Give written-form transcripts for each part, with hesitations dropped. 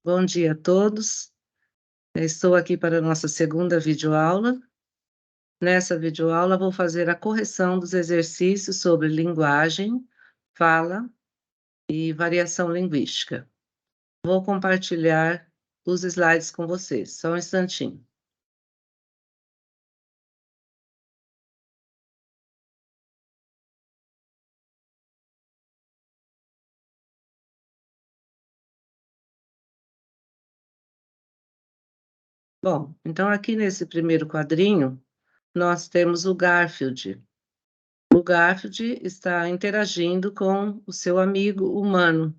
Bom dia a todos. Estou aqui para a nossa segunda videoaula. Nessa videoaula, vou fazer a correção dos exercícios sobre linguagem, fala e variação linguística. Vou compartilhar os slides com vocês. Só um instantinho. Bom, então aqui nesse primeiro quadrinho, nós temos o Garfield. O Garfield está interagindo com o seu amigo humano.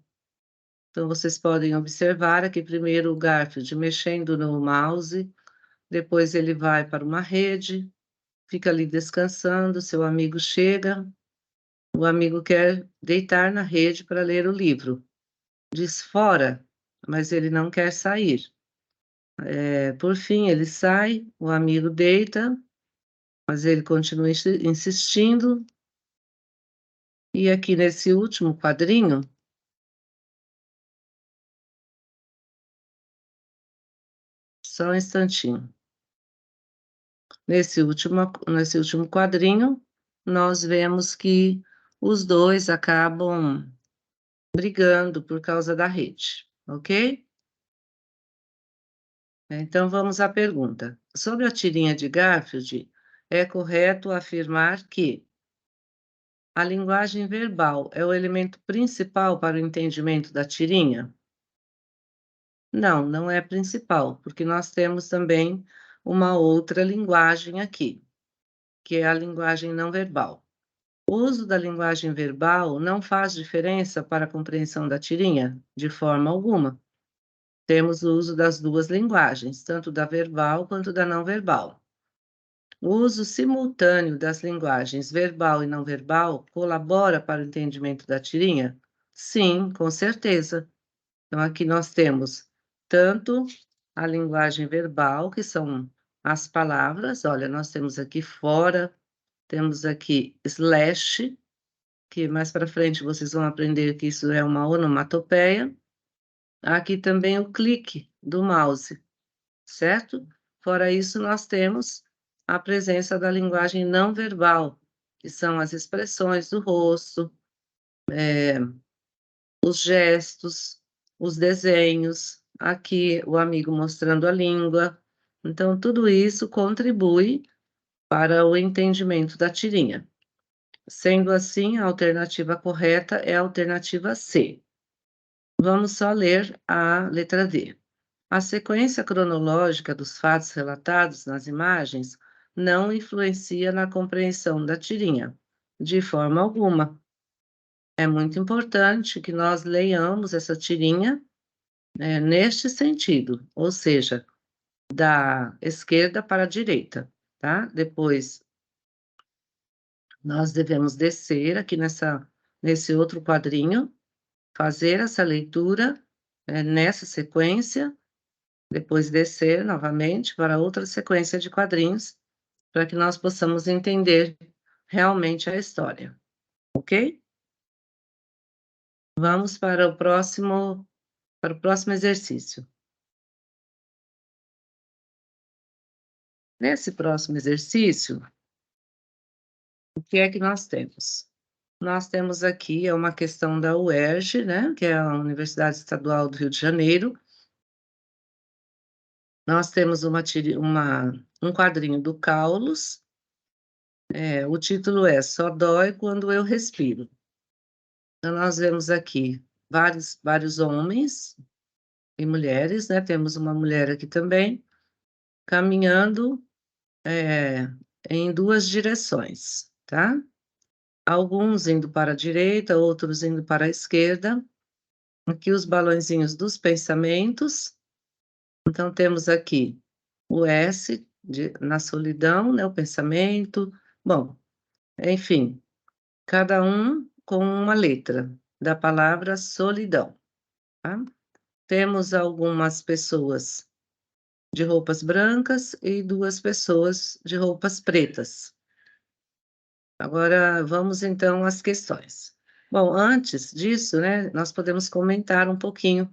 Então, vocês podem observar aqui primeiro o Garfield mexendo no mouse, depois ele vai para uma rede, fica ali descansando, seu amigo chega, o amigo quer deitar na rede para ler o livro. Diz fora, mas ele não quer sair. Por fim, ele sai, o amigo deita, mas ele continua insistindo. E aqui nesse último quadrinho, só um instantinho. Nesse último quadrinho, nós vemos que os dois acabam brigando por causa da rede, ok? Então vamos à pergunta. Sobre a tirinha de Garfield, é correto afirmar que a linguagem verbal é o elemento principal para o entendimento da tirinha? Não, não é principal, porque nós temos também uma outra linguagem aqui, que é a linguagem não verbal. O uso da linguagem verbal não faz diferença para a compreensão da tirinha? De forma alguma. Temos o uso das duas linguagens, tanto da verbal quanto da não verbal. O uso simultâneo das linguagens verbal e não verbal colabora para o entendimento da tirinha? Sim, com certeza. Então, aqui nós temos tanto a linguagem verbal, que são as palavras, olha, nós temos aqui fora, temos aqui slash, que mais para frente vocês vão aprender que isso é uma onomatopeia. Aqui também o clique do mouse, certo? Fora isso, nós temos a presença da linguagem não verbal, que são as expressões do rosto, os gestos, os desenhos, aqui o amigo mostrando a língua. Então, tudo isso contribui para o entendimento da tirinha. Sendo assim, a alternativa correta é a alternativa C. Vamos só ler a letra D. A sequência cronológica dos fatos relatados nas imagens não influencia na compreensão da tirinha, de forma alguma. É muito importante que nós leiamos essa tirinha, neste sentido, ou seja, da esquerda para a direita, tá? Depois, nós devemos descer aqui nesse outro quadrinho, fazer essa leitura, nessa sequência, depois descer novamente para outra sequência de quadrinhos, para que nós possamos entender realmente a história, ok? Vamos para o próximo exercício. Nesse próximo exercício, o que é que nós temos? Nós temos aqui uma questão da UERJ, né, que é a Universidade Estadual do Rio de Janeiro. Nós temos um quadrinho do Caulus, o título é Só dói quando eu respiro. Então, nós vemos aqui vários homens e mulheres, né, temos uma mulher aqui também, caminhando, em duas direções, tá? Alguns indo para a direita, outros indo para a esquerda. Aqui os balõezinhos dos pensamentos. Então, temos aqui o S na solidão, né, o pensamento. Bom, enfim, cada um com uma letra da palavra solidão, tá? Temos algumas pessoas de roupas brancas e duas pessoas de roupas pretas. Agora, vamos então às questões. Bom, antes disso, né, nós podemos comentar um pouquinho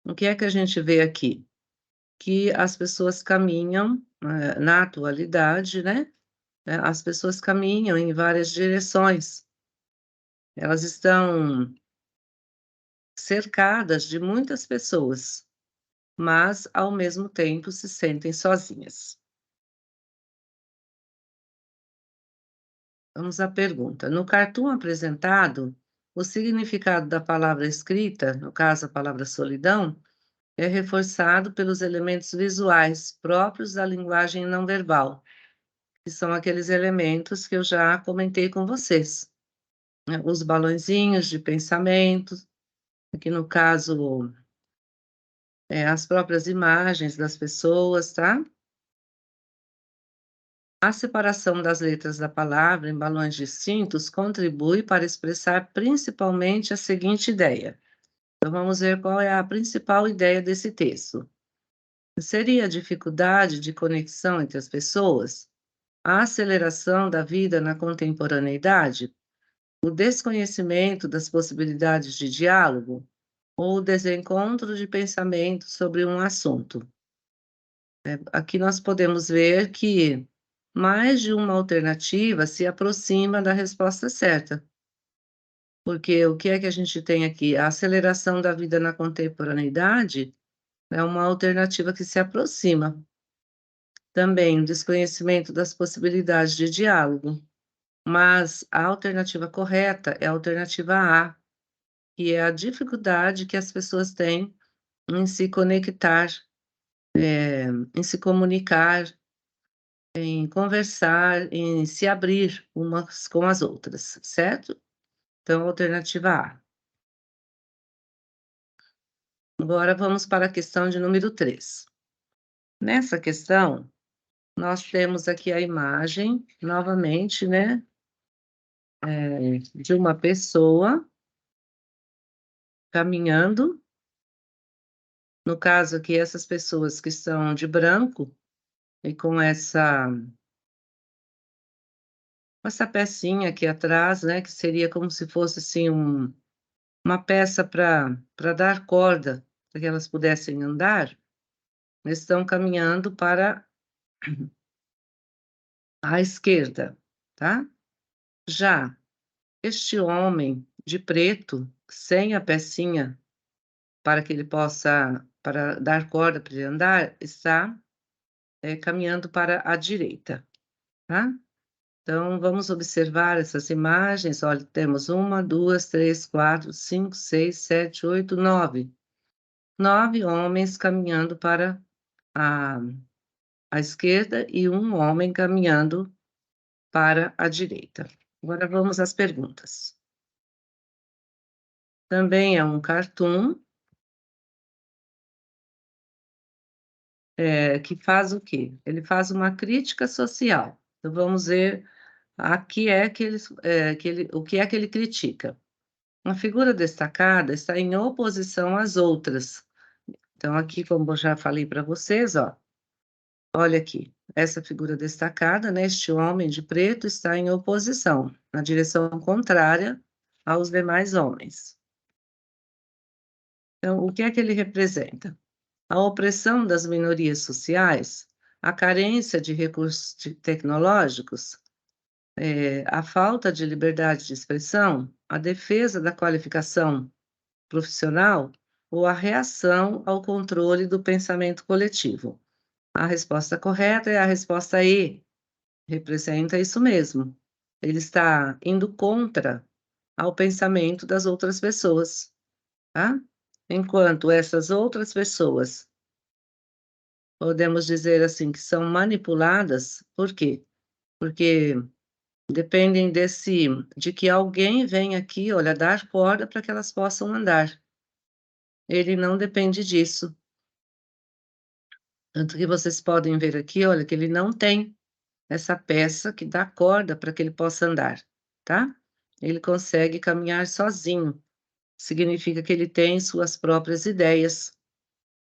O que é que a gente vê aqui? Que as pessoas caminham, na atualidade, né, as pessoas caminham em várias direções. Elas estão cercadas de muitas pessoas, mas ao mesmo tempo se sentem sozinhas. Vamos à pergunta. No cartoon apresentado, o significado da palavra escrita, no caso a palavra solidão, é reforçado pelos elementos visuais próprios da linguagem não verbal, que são aqueles elementos que eu já comentei com vocês, né? Os balõezinhos de pensamentos, aqui no caso, as próprias imagens das pessoas, tá? A separação das letras da palavra em balões distintos contribui para expressar principalmente a seguinte ideia. Então, vamos ver qual é a principal ideia desse texto. Seria a dificuldade de conexão entre as pessoas, a aceleração da vida na contemporaneidade, o desconhecimento das possibilidades de diálogo ou o desencontro de pensamento sobre um assunto. Aqui nós podemos ver que mais de uma alternativa se aproxima da resposta certa, porque o que é que a gente tem aqui? A aceleração da vida na contemporaneidade é uma alternativa que se aproxima. Também o desconhecimento das possibilidades de diálogo, mas a alternativa correta é a alternativa A, que é a dificuldade que as pessoas têm em se conectar, em se comunicar, em conversar, em se abrir umas com as outras, certo? Então, alternativa A. Agora vamos para a questão de número 3. Nessa questão, nós temos aqui a imagem, novamente, né, de uma pessoa caminhando. No caso aqui, essas pessoas que estão de branco e com essa pecinha aqui atrás, né, que seria como se fosse, assim, uma peça para dar corda, para que elas pudessem andar, estão caminhando para a esquerda, tá? Já este homem de preto, sem a pecinha para que ele possa para dar corda para ele andar, está, caminhando para a direita, tá? Então, vamos observar essas imagens. Olha, temos uma, 2, 3, 4, 5, 6, 7, 8, 9. 9 homens caminhando para a à esquerda e um homem caminhando para a direita. Agora vamos às perguntas. Também é um cartoon, que faz o quê? Ele faz uma crítica social. Então vamos ver aqui o que é que ele critica. Uma figura destacada está em oposição às outras. Então aqui, como eu já falei para vocês, ó, olha aqui, essa figura destacada, né, este homem de preto está em oposição, na direção contrária aos demais homens. Então, o que é que ele representa? A opressão das minorias sociais, a carência de recursos tecnológicos, a falta de liberdade de expressão, a defesa da qualificação profissional ou a reação ao controle do pensamento coletivo. A resposta correta é a resposta E, representa isso mesmo. Ele está indo contra ao pensamento das outras pessoas, tá? Enquanto essas outras pessoas, podemos dizer assim, que são manipuladas, por quê? Porque dependem de que alguém venha aqui, olha, dar corda para que elas possam andar. Ele não depende disso. Tanto que vocês podem ver aqui, olha, que ele não tem essa peça que dá corda para que ele possa andar, tá? Ele consegue caminhar sozinho, significa que ele tem suas próprias ideias,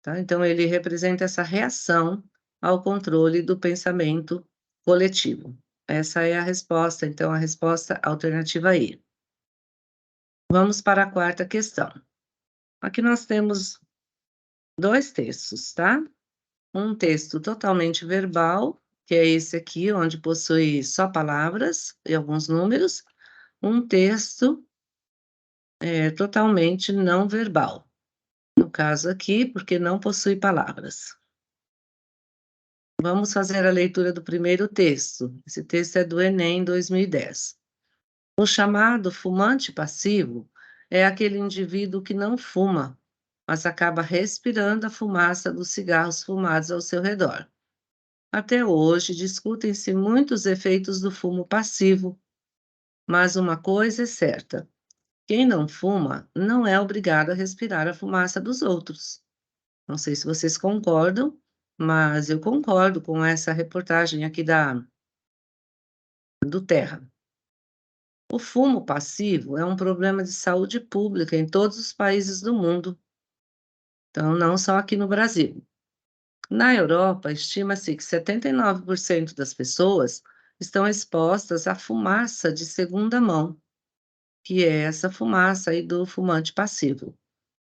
tá? Então ele representa essa reação ao controle do pensamento coletivo. Essa é a resposta, então a resposta alternativa E. Vamos para a quarta questão. Aqui nós temos 2 textos, tá? Um texto totalmente verbal, que é esse aqui, onde possui só palavras e alguns números. Um texto, totalmente não verbal. No caso aqui, porque não possui palavras. Vamos fazer a leitura do primeiro texto. Esse texto é do Enem 2010. O chamado fumante passivo é aquele indivíduo que não fuma, mas acaba respirando a fumaça dos cigarros fumados ao seu redor. Até hoje, discutem-se muitos efeitos do fumo passivo, mas uma coisa é certa: quem não fuma não é obrigado a respirar a fumaça dos outros. Não sei se vocês concordam, mas eu concordo com essa reportagem aqui do Terra. O fumo passivo é um problema de saúde pública em todos os países do mundo, então não só aqui no Brasil. Na Europa, estima-se que 79% das pessoas estão expostas à fumaça de segunda mão, que é essa fumaça aí do fumante passivo.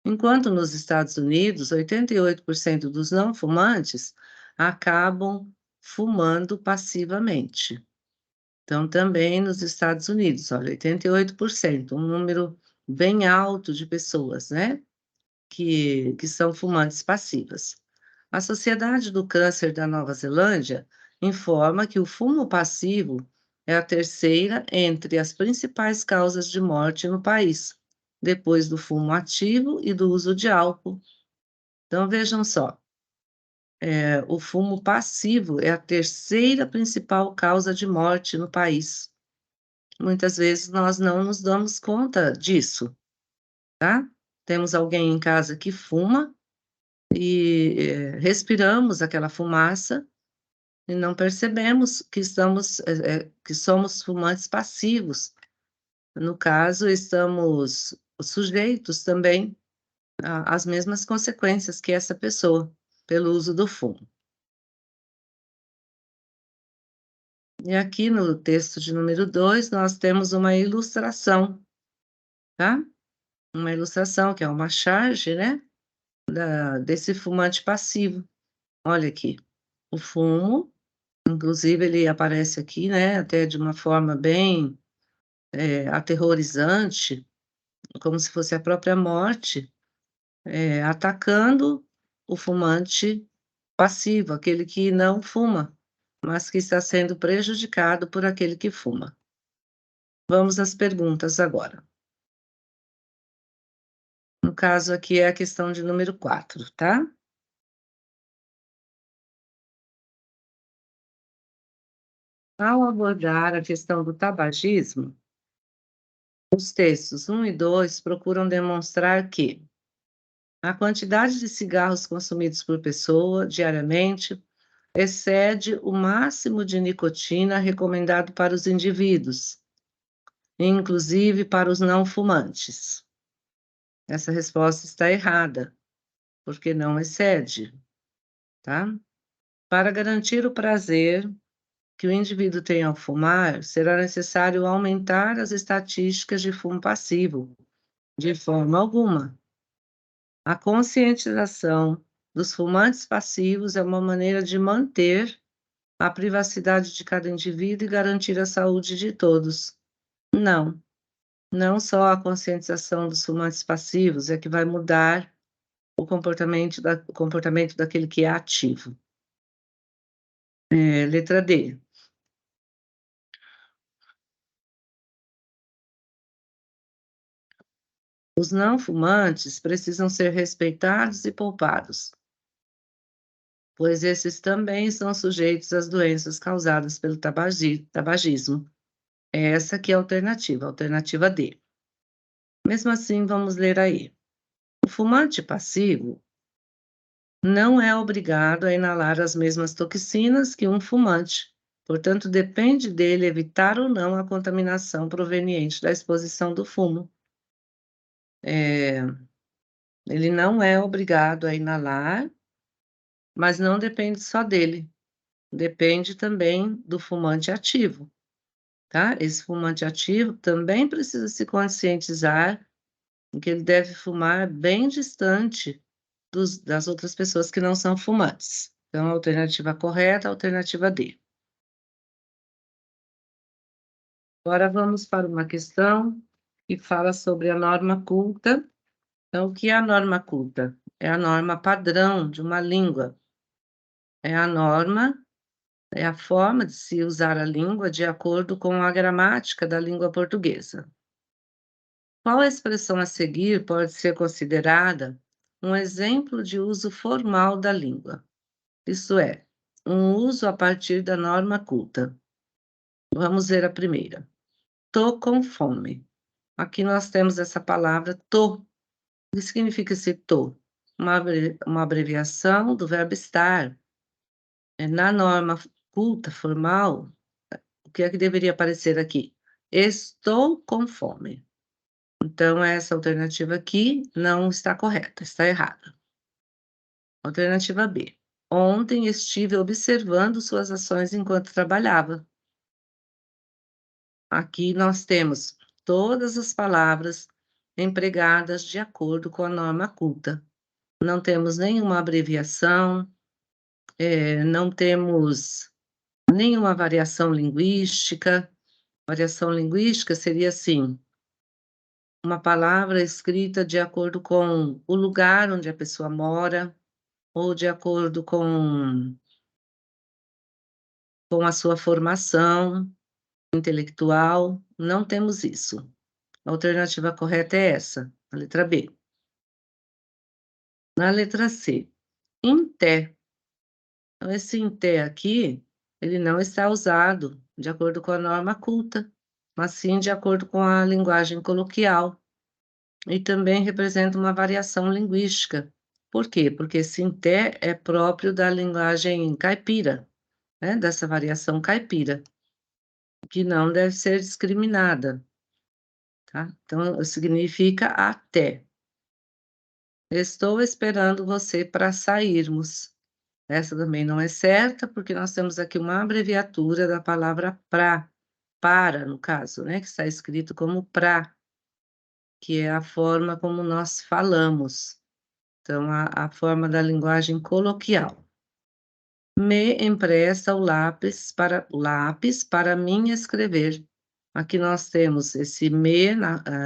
Enquanto nos Estados Unidos, 88% dos não fumantes acabam fumando passivamente. Então, também nos Estados Unidos, olha, 88%, um número bem alto de pessoas, né, que são fumantes passivas. A Sociedade do Câncer da Nova Zelândia informa que o fumo passivo é a terceira entre as principais causas de morte no país, depois do fumo ativo e do uso de álcool. Então, vejam só, o fumo passivo é a terceira principal causa de morte no país. Muitas vezes nós não nos damos conta disso, tá? Temos alguém em casa que fuma e, respiramos aquela fumaça e não percebemos que que somos fumantes passivos. No caso, estamos sujeitos também às mesmas consequências que essa pessoa, pelo uso do fumo. E aqui no texto de número 2 nós temos uma ilustração, tá? Uma ilustração que é uma charge, né, desse fumante passivo. Olha aqui, o fumo, inclusive ele aparece aqui, né, até de uma forma bem, aterrorizante, como se fosse a própria morte, atacando o fumante passivo, aquele que não fuma, mas que está sendo prejudicado por aquele que fuma. Vamos às perguntas agora. No caso aqui é a questão de número 4, tá? Ao abordar a questão do tabagismo, os textos 1 e 2 procuram demonstrar que a quantidade de cigarros consumidos por pessoa diariamente excede o máximo de nicotina recomendado para os indivíduos, inclusive para os não fumantes. Essa resposta está errada, porque não excede, tá? Para garantir o prazer que o indivíduo tem ao fumar, será necessário aumentar as estatísticas de fumo passivo, de forma alguma. A conscientização dos fumantes passivos é uma maneira de manter a privacidade de cada indivíduo e garantir a saúde de todos. Não, não só a conscientização dos fumantes passivos é que vai mudar o comportamento daquele que é ativo. Letra D. Os não fumantes precisam ser respeitados e poupados, pois esses também são sujeitos às doenças causadas pelo tabagismo. Essa que é a alternativa D. Mesmo assim, vamos ler aí. O fumante passivo não é obrigado a inalar as mesmas toxinas que um fumante, portanto, depende dele evitar ou não a contaminação proveniente da exposição do fumo. Ele não é obrigado a inalar, mas não depende só dele, depende também do fumante ativo, tá? Esse fumante ativo também precisa se conscientizar que ele deve fumar bem distante das outras pessoas que não são fumantes. Então, a alternativa correta, a alternativa D. Agora vamos para uma questão que fala sobre a norma culta. Então, o que é a norma culta? É a norma padrão de uma língua. É a norma, é a forma de se usar a língua de acordo com a gramática da língua portuguesa. Qual a expressão a seguir pode ser considerada um exemplo de uso formal da língua? Isto é, um uso a partir da norma culta. Vamos ver a primeira. Tô com fome. Aqui nós temos essa palavra tô. O que significa esse tô? Uma abreviação do verbo estar. Na norma culta, formal, o que é que deveria aparecer aqui? Estou com fome. Então, essa alternativa aqui não está correta, está errada. Alternativa B. Ontem estive observando suas ações enquanto trabalhava. Aqui nós temos todas as palavras empregadas de acordo com a norma culta. Não temos nenhuma abreviação, não temos nenhuma variação linguística. Variação linguística seria assim: uma palavra escrita de acordo com o lugar onde a pessoa mora, ou de acordo com a sua formação intelectual. Não temos isso. A alternativa correta é essa, a letra B. Na letra C, em té. Então, esse em té aqui, ele não está usado de acordo com a norma culta, mas sim de acordo com a linguagem coloquial. E também representa uma variação linguística. Por quê? Porque esse em té é próprio da linguagem caipira, né? Dessa variação caipira, que não deve ser discriminada, tá? Então, significa até. Estou esperando você para sairmos. Essa também não é certa, porque nós temos aqui uma abreviatura da palavra para, no caso, né, que está escrito como pra, que é a forma como nós falamos. Então, a forma da linguagem coloquial. Me empresta o lápis para mim escrever. Aqui nós temos esse me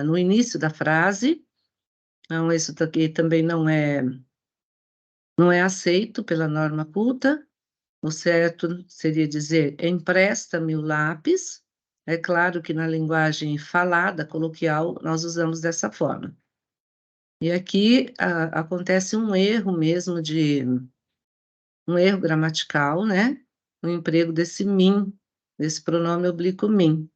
no início da frase. Então, isso aqui também não é aceito pela norma culta. O certo seria dizer: empresta-me o lápis. É claro que na linguagem falada, coloquial, nós usamos dessa forma. E aqui acontece um erro mesmo um erro gramatical, né? O emprego desse mim, desse pronome oblíquo mim,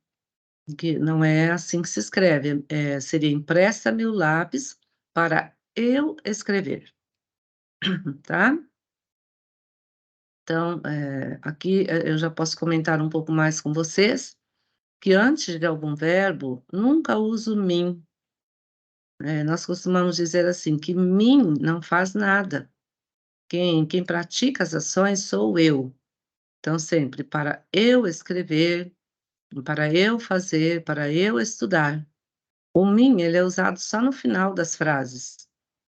que não é assim que se escreve. Seria empresta-me o lápis para eu escrever, tá? Então, aqui eu já posso comentar um pouco mais com vocês, que antes de algum verbo, nunca uso mim. Nós costumamos dizer assim, que mim não faz nada. Quem pratica as ações sou eu. Então, sempre para eu escrever, para eu fazer, para eu estudar. O mim, ele é usado só no final das frases.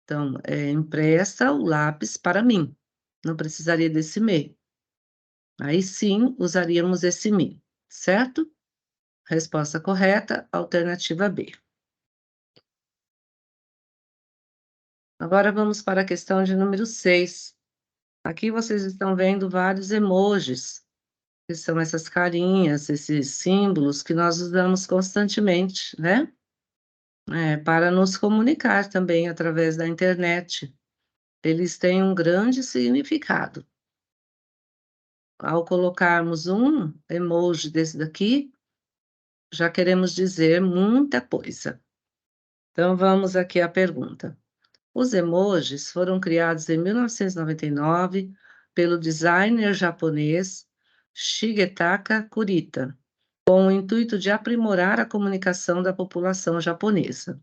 Então, empresta o lápis para mim. Não precisaria desse me. Aí sim, usaríamos esse me, certo? Resposta correta, alternativa B. Agora vamos para a questão de número 6. Aqui vocês estão vendo vários emojis, que são essas carinhas, esses símbolos que nós usamos constantemente, né? Para nos comunicar também através da internet. Eles têm um grande significado. Ao colocarmos um emoji desse daqui, já queremos dizer muita coisa. Então vamos aqui à pergunta. Os emojis foram criados em 1999 pelo designer japonês Shigetaka Kurita, com o intuito de aprimorar a comunicação da população japonesa.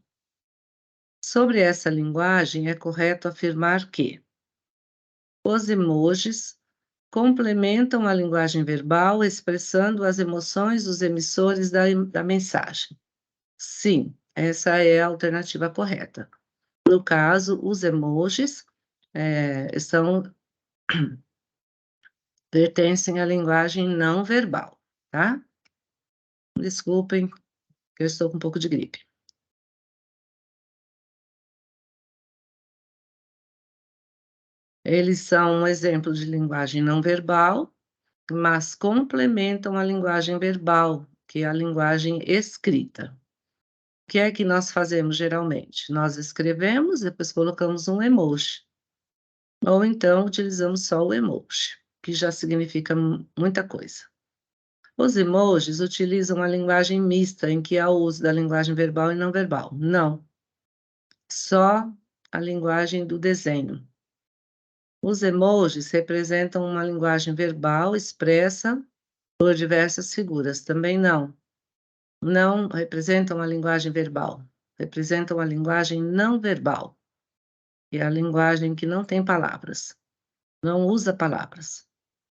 Sobre essa linguagem, é correto afirmar que os emojis complementam a linguagem verbal, expressando as emoções dos emissores da mensagem. Sim, essa é a alternativa correta. No caso, os emojis são pertencem à linguagem não verbal, tá? Desculpem, que eu estou com um pouco de gripe. Eles são um exemplo de linguagem não verbal, mas complementam a linguagem verbal, que é a linguagem escrita. O que é que nós fazemos geralmente? Nós escrevemos, depois colocamos um emoji, ou então utilizamos só o emoji, que já significa muita coisa. Os emojis utilizam a linguagem mista, em que há o uso da linguagem verbal e não verbal. Não, só a linguagem do desenho. Os emojis representam uma linguagem verbal expressa por diversas figuras. Também não representam a linguagem verbal, representam a linguagem não verbal, que é a linguagem que não tem palavras, não usa palavras.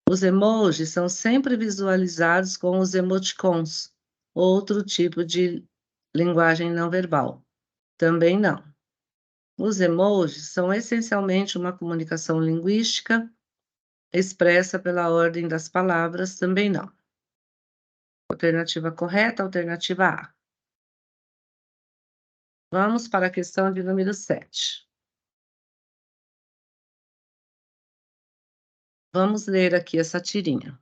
Os emojis são sempre visualizados com os emoticons, outro tipo de linguagem não verbal. Também não. Os emojis são essencialmente uma comunicação linguística expressa pela ordem das palavras. Também não. Alternativa correta, alternativa A. Vamos para a questão de número 7. Vamos ler aqui essa tirinha.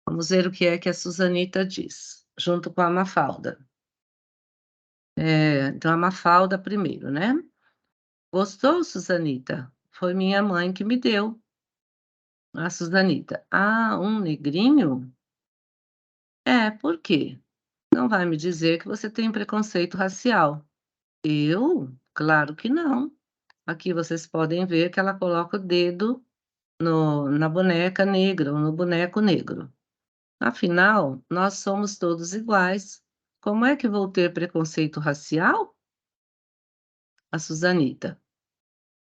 Vamos ver o que é que a Susanita diz, junto com a Mafalda. Então a Mafalda primeiro, né? Gostou, Susanita? Foi minha mãe que me deu. A Susanita: "Ah, um negrinho? É, por quê? Não vai me dizer que você tem preconceito racial." "Eu? Claro que não." Aqui vocês podem ver que ela coloca o dedo na boneca negra ou no boneco negro. "Afinal, nós somos todos iguais. Como é que vou ter preconceito racial?" A Susanita: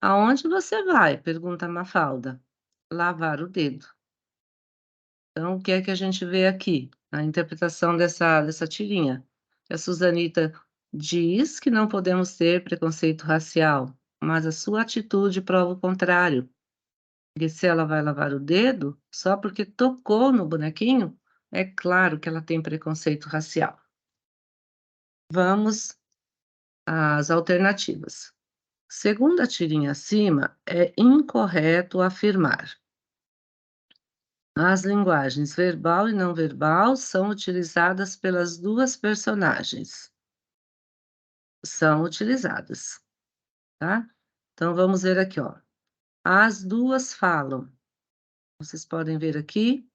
"Aonde você vai?" pergunta a Mafalda. "Lavar o dedo." Então, o que é que a gente vê aqui? A interpretação dessa tirinha. A Susanita diz que não podemos ter preconceito racial, mas a sua atitude prova o contrário. Porque se ela vai lavar o dedo, só porque tocou no bonequinho, é claro que ela tem preconceito racial. Vamos às alternativas. Segundo a tirinha acima, é incorreto afirmar: as linguagens verbal e não verbal são utilizadas pelas duas personagens. São utilizadas, tá? Então vamos ver aqui, ó. As duas falam. Vocês podem ver aqui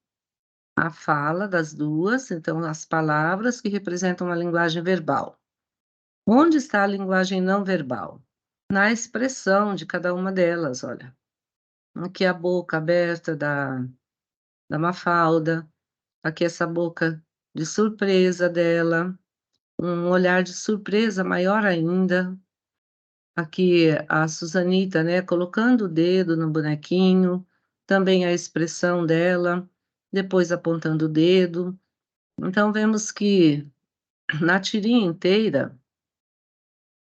a fala das duas, então as palavras que representam a linguagem verbal. Onde está a linguagem não verbal? Na expressão de cada uma delas, olha. Aqui a boca aberta da Mafalda, aqui essa boca de surpresa dela, um olhar de surpresa maior ainda. Aqui a Susanita, né, colocando o dedo no bonequinho, também a expressão dela, depois apontando o dedo. Então vemos que na tirinha inteira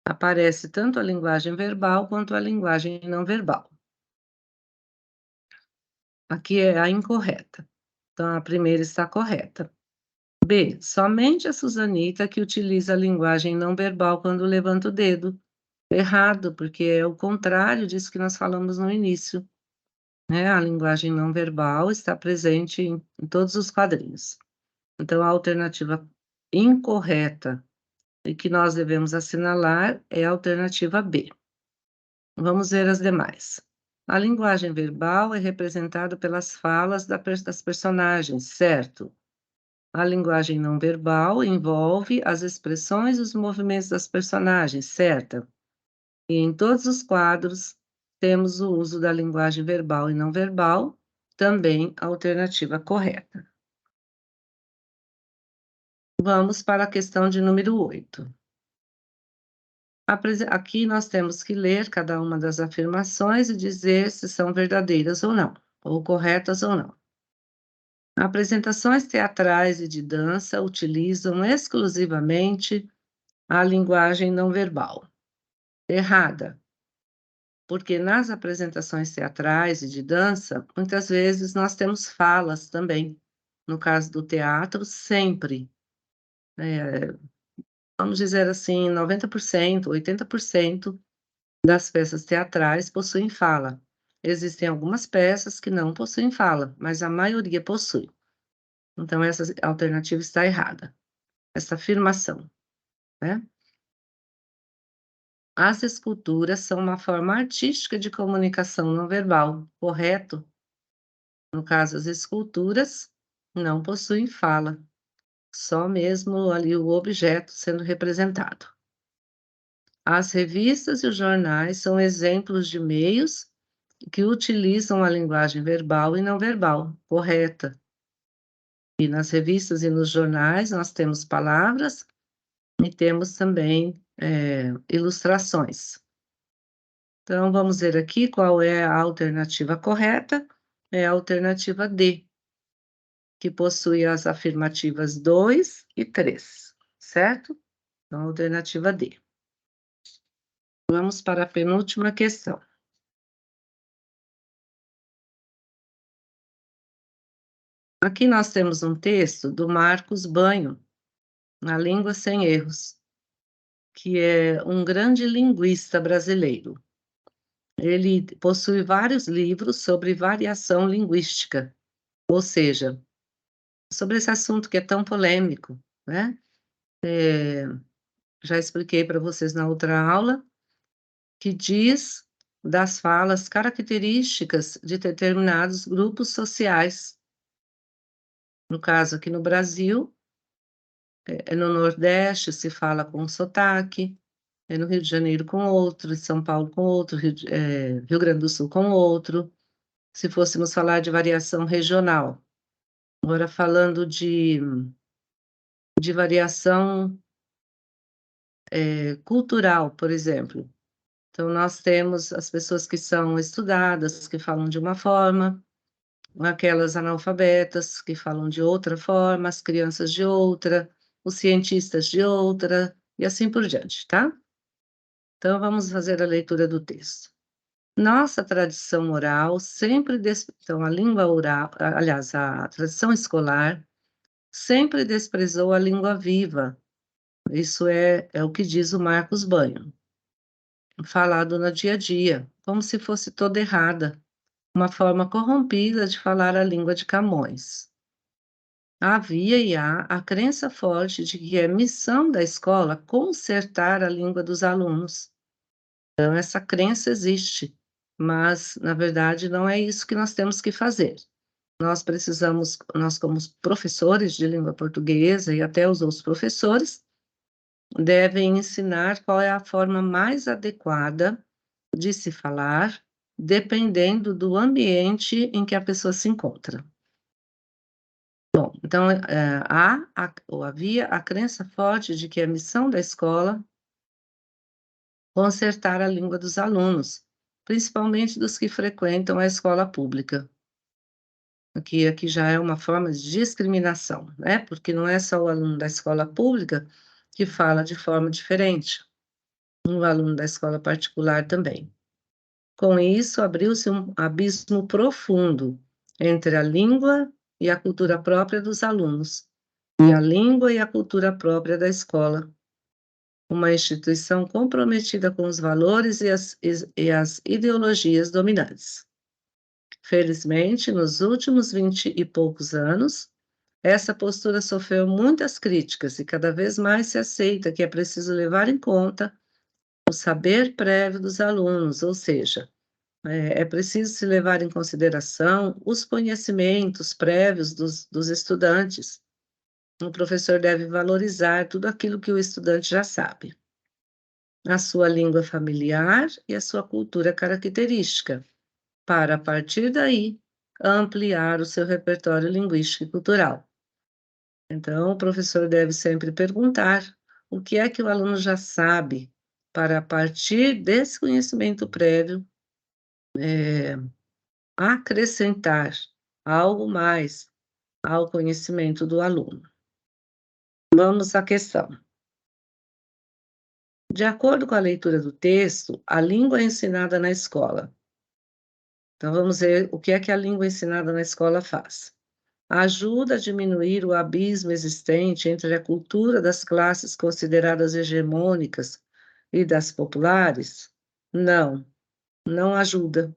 aparece tanto a linguagem verbal quanto a linguagem não verbal. Aqui é a incorreta. Então a primeira está correta. B, somente a Susanita que utiliza a linguagem não verbal quando levanta o dedo. Errado, porque é o contrário disso que nós falamos no início, né? A linguagem não verbal está presente em todos os quadrinhos. Então, a alternativa incorreta e que nós devemos assinalar é a alternativa B. Vamos ver as demais. A linguagem verbal é representada pelas falas das personagens, certo? A linguagem não verbal envolve as expressões e os movimentos das personagens, certo? E em todos os quadros temos o uso da linguagem verbal e não verbal, também a alternativa correta. Vamos para a questão de número 8. Aqui nós temos que ler cada uma das afirmações e dizer se são verdadeiras ou não, ou corretas ou não. Apresentações teatrais e de dança utilizam exclusivamente a linguagem não verbal. Errada. Porque nas apresentações teatrais e de dança, muitas vezes nós temos falas também. No caso do teatro, sempre, eh, vamos dizer assim, 90%, 80% das peças teatrais possuem fala. Existem algumas peças que não possuem fala, mas a maioria possui. Então essa alternativa está errada, essa afirmação, né. As esculturas são uma forma artística de comunicação não verbal, correto? No caso, as esculturas não possuem fala, só mesmo ali o objeto sendo representado. As revistas e os jornais são exemplos de meios que utilizam a linguagem verbal e não verbal, correta. E nas revistas e nos jornais nós temos palavras e temos também, ilustrações. Então vamos ver aqui qual é a alternativa correta, é a alternativa D, que possui as afirmativas 2 e 3, certo? Então alternativa D. Vamos para a penúltima questão. Aqui nós temos um texto do Marcos Banho, na Língua Sem Erros, que é um grande linguista brasileiro. Ele possui vários livros sobre variação linguística, ou seja, sobre esse assunto que é tão polêmico, né. Já expliquei para vocês na outra aula, que diz das falas características de determinados grupos sociais. No caso aqui no Brasil, no Nordeste se fala com sotaque, no Rio de Janeiro com outro, em São Paulo com outro, Rio Grande do Sul com outro, se fôssemos falar de variação regional. Agora falando de variação, cultural, por exemplo. Então nós temos as pessoas que são estudadas, que falam de uma forma, aquelas analfabetas que falam de outra forma, as crianças de outra, os cientistas de outra, e assim por diante, tá? Então vamos fazer a leitura do texto. Nossa tradição oral sempre então a língua oral, aliás, a tradição escolar sempre desprezou a língua viva. Isso é o que diz o Marcos Banho, falado no dia a dia, como se fosse toda errada, uma forma corrompida de falar a língua de Camões. Havia e há a crença forte de que é missão da escola consertar a língua dos alunos. Então, essa crença existe, mas, na verdade, não é isso que nós temos que fazer. Nós como professores de língua portuguesa e até os outros professores, devem ensinar qual é a forma mais adequada de se falar, dependendo do ambiente em que a pessoa se encontra. Bom, então, ou havia a crença forte de que a missão da escola consertar a língua dos alunos, principalmente dos que frequentam a escola pública. Aqui já é uma forma de discriminação, né, porque não é só o aluno da escola pública que fala de forma diferente, o aluno da escola particular também. Com isso, abriu-se um abismo profundo entre a língua e a cultura própria dos alunos, e a língua e a cultura própria da escola. Uma instituição comprometida com os valores e as ideologias dominantes. Felizmente, nos últimos 20 e poucos anos, essa postura sofreu muitas críticas e cada vez mais se aceita que é preciso levar em conta o saber prévio dos alunos, ou seja, é preciso se levar em consideração os conhecimentos prévios dos estudantes. O professor deve valorizar tudo aquilo que o estudante já sabe, a sua língua familiar e a sua cultura característica, para, a partir daí, ampliar o seu repertório linguístico e cultural. Então, o professor deve sempre perguntar o que é que o aluno já sabe, para, a partir desse conhecimento prévio, acrescentar algo mais ao conhecimento do aluno. Vamos à questão. De acordo com a leitura do texto, a língua é ensinada na escola. Então, vamos ver o que é que a língua ensinada na escola faz. Ajuda a diminuir o abismo existente entre a cultura das classes consideradas hegemônicas e das populares? Não, não ajuda,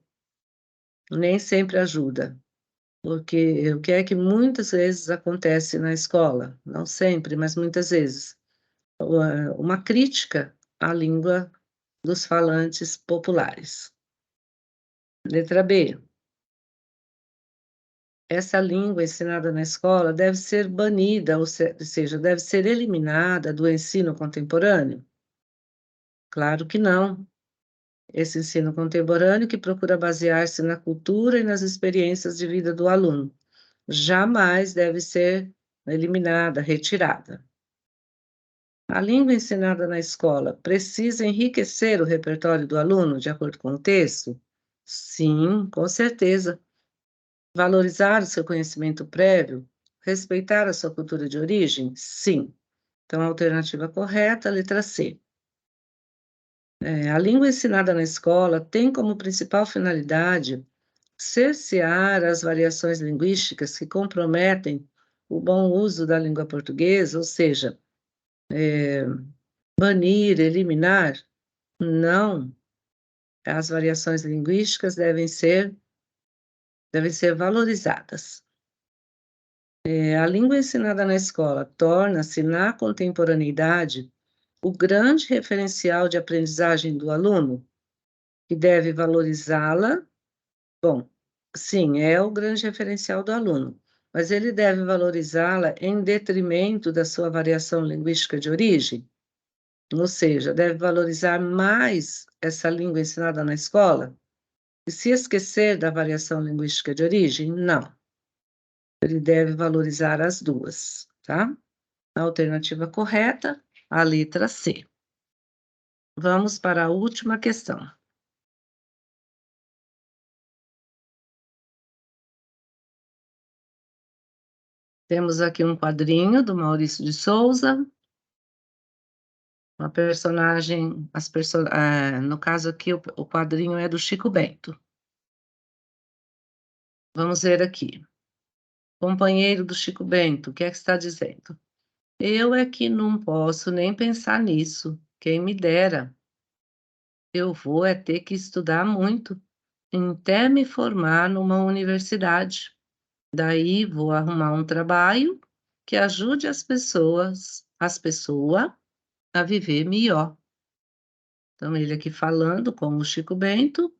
nem sempre ajuda. Porque o que é que muitas vezes acontece na escola? Não sempre, mas muitas vezes. Uma crítica à língua dos falantes populares. Letra B. Essa língua ensinada na escola deve ser banida, ou seja, deve ser eliminada do ensino contemporâneo? Claro que não. Esse ensino contemporâneo que procura basear-se na cultura e nas experiências de vida do aluno jamais deve ser eliminada, retirada. A língua ensinada na escola precisa enriquecer o repertório do aluno, de acordo com o texto? Sim, com certeza. Valorizar o seu conhecimento prévio? Respeitar a sua cultura de origem? Sim. Então, a alternativa correta, letra C. A língua ensinada na escola tem como principal finalidade cercear as variações linguísticas que comprometem o bom uso da língua portuguesa, ou seja, banir, eliminar? Não. As variações linguísticas devem ser valorizadas. A língua ensinada na escola torna-se, na contemporaneidade, o grande referencial de aprendizagem do aluno, que deve valorizá-la. Bom, sim, é o grande referencial do aluno, mas ele deve valorizá-la em detrimento da sua variação linguística de origem, ou seja, deve valorizar mais essa língua ensinada na escola e se esquecer da variação linguística de origem? Não. Ele deve valorizar as duas, tá? A alternativa correta, a letra C. Vamos para a última questão. Temos aqui um quadrinho do Maurício de Souza, uma personagem, no caso aqui, o quadrinho é do Chico Bento. Vamos ver aqui. Companheiro do Chico Bento, o que é que está dizendo? Eu é que não posso nem pensar nisso, quem me dera. Eu vou é ter que estudar muito, até me formar numa universidade. Daí vou arrumar um trabalho que ajude as pessoas a viver melhor. Então, ele aqui falando com o Chico Bento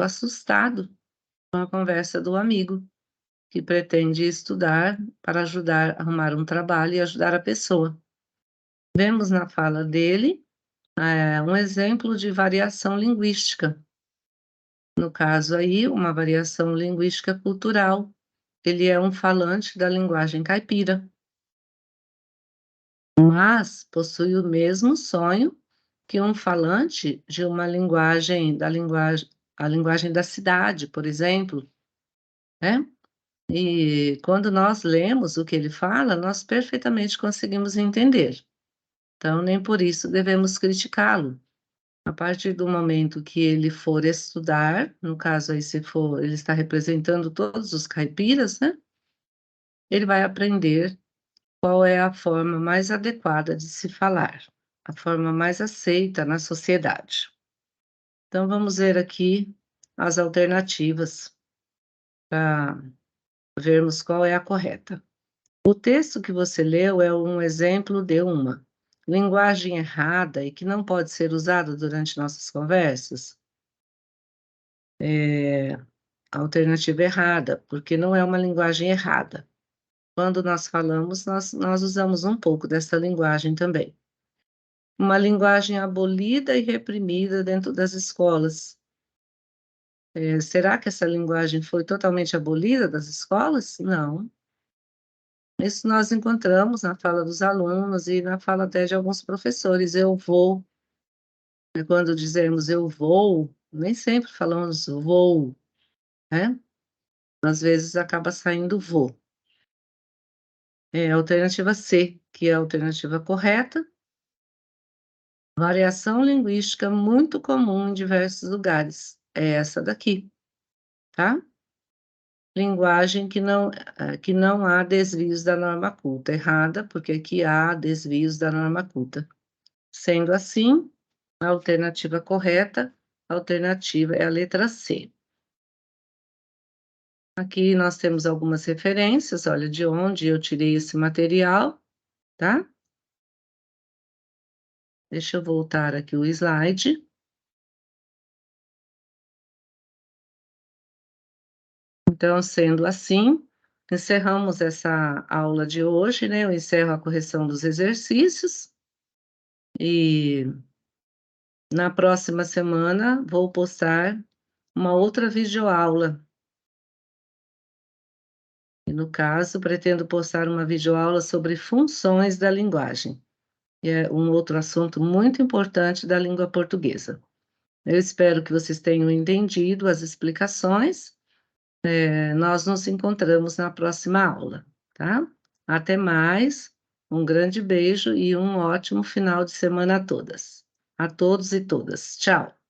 assustado com a conversa do amigo, que pretende estudar para ajudar a arrumar um trabalho e ajudar a pessoa. Vemos na fala dele, um exemplo de variação linguística. No caso aí, uma variação linguística cultural. Ele é um falante da linguagem caipira, mas possui o mesmo sonho que um falante de uma linguagem da cidade, por exemplo, né? E quando nós lemos o que ele fala, nós perfeitamente conseguimos entender. Então, nem por isso devemos criticá-lo. A partir do momento que ele for estudar, no caso aí, se for, ele está representando todos os caipiras, né? Ele vai aprender qual é a forma mais adequada de se falar, a forma mais aceita na sociedade. Então, vamos ver aqui as alternativas para vermos qual é a correta. O texto que você leu é um exemplo de uma linguagem errada e que não pode ser usada durante nossas conversas? A alternativa errada, porque não é uma linguagem errada. Quando nós falamos, nós usamos um pouco dessa linguagem também. Uma linguagem abolida e reprimida dentro das escolas. Será que essa linguagem foi totalmente abolida das escolas? Não. Isso nós encontramos na fala dos alunos e na fala até de alguns professores. Eu vou, quando dizemos eu vou, nem sempre falamos vou, né? Às vezes acaba saindo vou. É a alternativa C, que é a alternativa correta. Variação linguística muito comum em diversos lugares, é essa daqui, tá? Linguagem que não há desvios da norma culta. Errada, porque aqui há desvios da norma culta. Sendo assim, a alternativa correta, a alternativa é a letra C. Aqui nós temos algumas referências, olha, de onde eu tirei esse material, tá? Deixa eu voltar aqui o slide. Então, sendo assim, encerramos essa aula de hoje, né? Eu encerro a correção dos exercícios e na próxima semana vou postar uma outra videoaula. E no caso, pretendo postar uma videoaula sobre funções da linguagem, que é um outro assunto muito importante da língua portuguesa. Eu espero que vocês tenham entendido as explicações. Nós nos encontramos na próxima aula, tá? Até mais, um grande beijo e um ótimo final de semana a todas. A todos e todas. Tchau.